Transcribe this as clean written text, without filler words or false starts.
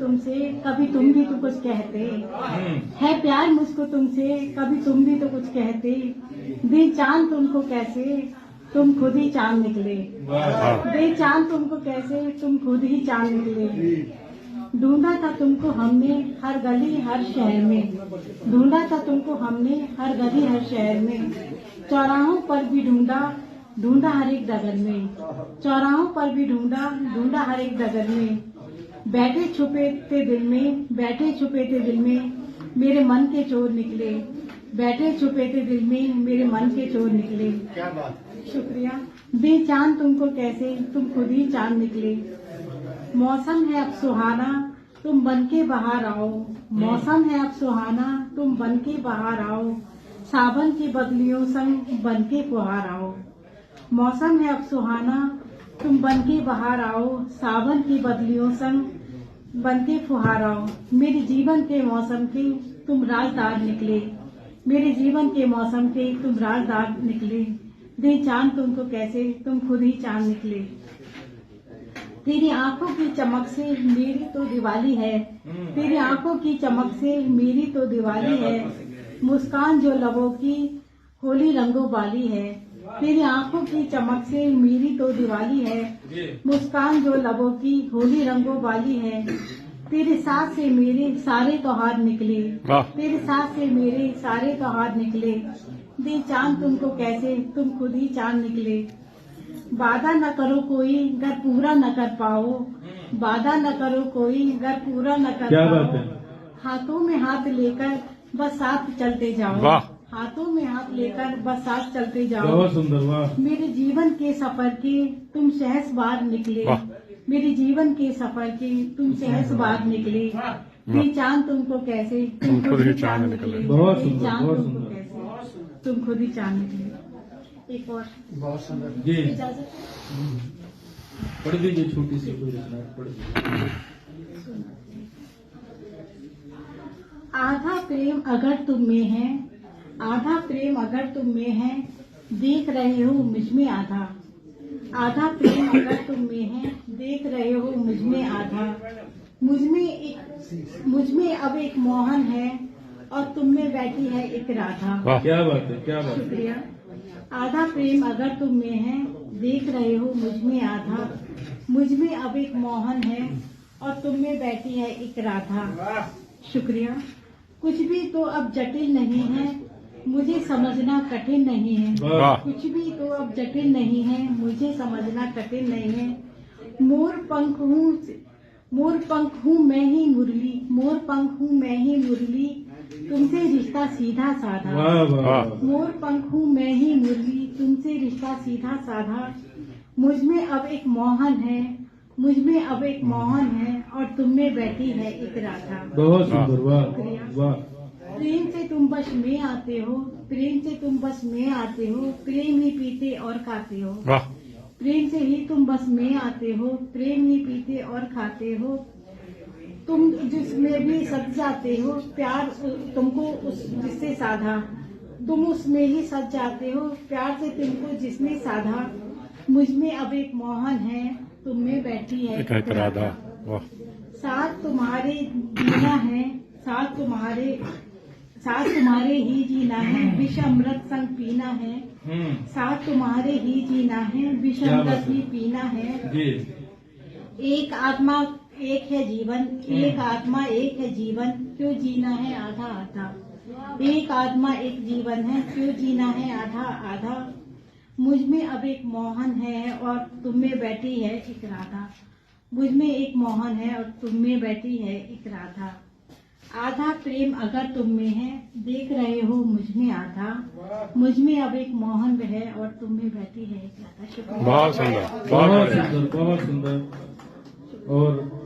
तुमसे, कभी तुम भी तो कुछ कहते। है प्यार मुझको तुमसे, कभी तुम भी तो कुछ कहते। दे चांद तुमको कैसे, तुम खुद ही चांद निकले। दे चांद तुमको कैसे, तुम खुद ही चांद निकले। ढूंढा था तुमको हमने हर गली हर शहर में। ढूंढा था तुमको हमने हर गली हर शहर में। चौराहों पर भी ढूंढा, ढूंढा हर एक डगर में। चौराहों पर भी ढूंढा, ढूंढा हर एक डगर में। बैठे छुपे थे दिल में, बैठे छुपे थे दिल में, मेरे मन के चोर निकले। बैठे छुपे थे दिल में, मेरे मन के चोर निकले। क्या बात। शुक्रिया। दे चांद तुमको कैसे, तुम खुद ही चांद निकले। मौसम है अब सुहाना, तुम बन के बाहर आओ। मौसम है अब सुहाना, तुम बन के बाहर आओ। सावन की बदलियों संग बन के फुहार आओ। मौसम है अब सुहाना, तुम बन के बाहर आओ। सावन की बदलियों संग बन के फुहार आओ। मेरे जीवन के मौसम के तुम राजदार निकले। मेरे जीवन के मौसम के तुम राजदार निकले। दे चांद तुमको कैसे, तुम खुद ही चांद निकले। तेरी आंखों की चमक से मेरी तो दिवाली है। तेरी आंखों की चमक से मेरी तो दिवाली है। मुस्कान जो लबों की होली रंगों वाली है। तेरी आंखों की चमक से मेरी तो दिवाली है। मुस्कान जो लबों की होली रंगों वाली है। तेरे साथ से मेरे सारे त्योहार निकले। तेरे साथ से मेरे सारे त्योहार निकले। दे चांद तुमको कैसे, तुम खुद ही चांद निकले। वादा न करो कोई अगर पूरा न कर पाओ। वादा न करो कोई अगर पूरा न कर पाओ। हाथों में हाथ लेकर बस साथ चलते जाओ। हाथों में हाथ लेकर बस साथ चलते जाओ। बहुत सुंदर। वाह। मेरे जीवन के सफर के तुम सहस बार निकले। मेरे जीवन के सफर के तुम सहस बार निकले। दे चांद तुमको कैसे, तुम खुद ही चांद निकले। बहुत सुंदर, चांद बहुत तुमको सुंदर। कैसे, तुम खुद ही चांद निकले। एक और बहुत सुंदर जी इजाजत। पढ़ दीजिए, छोटी सी कोई रचना पढ़ दीजिए। आधा प्रेम अगर तुम में है, आधा प्रेम अगर तुम में है, देख रहे हो मुझ में आधा। आधा प्रेम अगर तुम में है, देख रहे हो मुझ में आधा। मुझ में अब एक मोहन है और तुम में बैठी है एक राधा। क्या बात है, क्या बात है। शुक्रिया। आधा प्रेम अगर तुम में है, देख रहे हो मुझ में आधा। मुझ में अब एक मोहन है और तुम में बैठी है एक राधा। शुक्रिया। कुछ भी तो अब जटिल नहीं है, मुझे समझना कठिन नहीं है। कुछ भी तो अब जटिल नहीं है, मुझे समझना कठिन नहीं है। मोर पंख हूँ मैं ही मुरली। मोर पंख हूँ मैं ही मुरली, तुमसे रिश्ता सीधा साधा। मोर पंख हूँ मैं ही मुरली, तुमसे रिश्ता सीधा साधा। मुझ में अब एक मोहन है, मुझ में अब एक मोहन है और तुम में बैठी है एक राधा। बहुत सुंदर। वाह वाह। प्रेम से तुम बस में आते हो, प्रेम से तुम बस में आते हो, प्रेम ही पीते और खाते हो। प्रेम से ही तुम बस में आते हो, प्रेम ही पीते और खाते हो। तुम जिसमें भी सज जाते हो, प्यार तुमको उस जिससे साधा। तुम उसमें ही सज जाते हो, प्यार से तुमको जिसने साधा। मुझ में अब एक मोहन है, तुम में बैठी है एक राधा। साथ तुम्हारे जीना है, साथ तुम्हारे ही जीना है, विष अमृत संग पीना है। साथ तुम्हारे ही जीना है, विष अमृत ही पीना है। एक आत्मा एक है जीवन, एक आत्मा एक है जीवन, क्यों जीना है आधा आधा। एक आत्मा एक जीवन है, क्यों जीना है आधा आधा। मुझ में अब एक मोहन है और तुम में बैठी है एक राधा। मुझ में एक मोहन है और तुम में बैठी है एक राधा। आधा प्रेम अगर तुम में है, देख रहे हो मुझ में आधा। मुझ में अब एक मोहन है और तुम में बैठी है एक राधा। शुक्रिया। बहुत सुंदर, बहुत सुंदर, बहुत सुंदर। और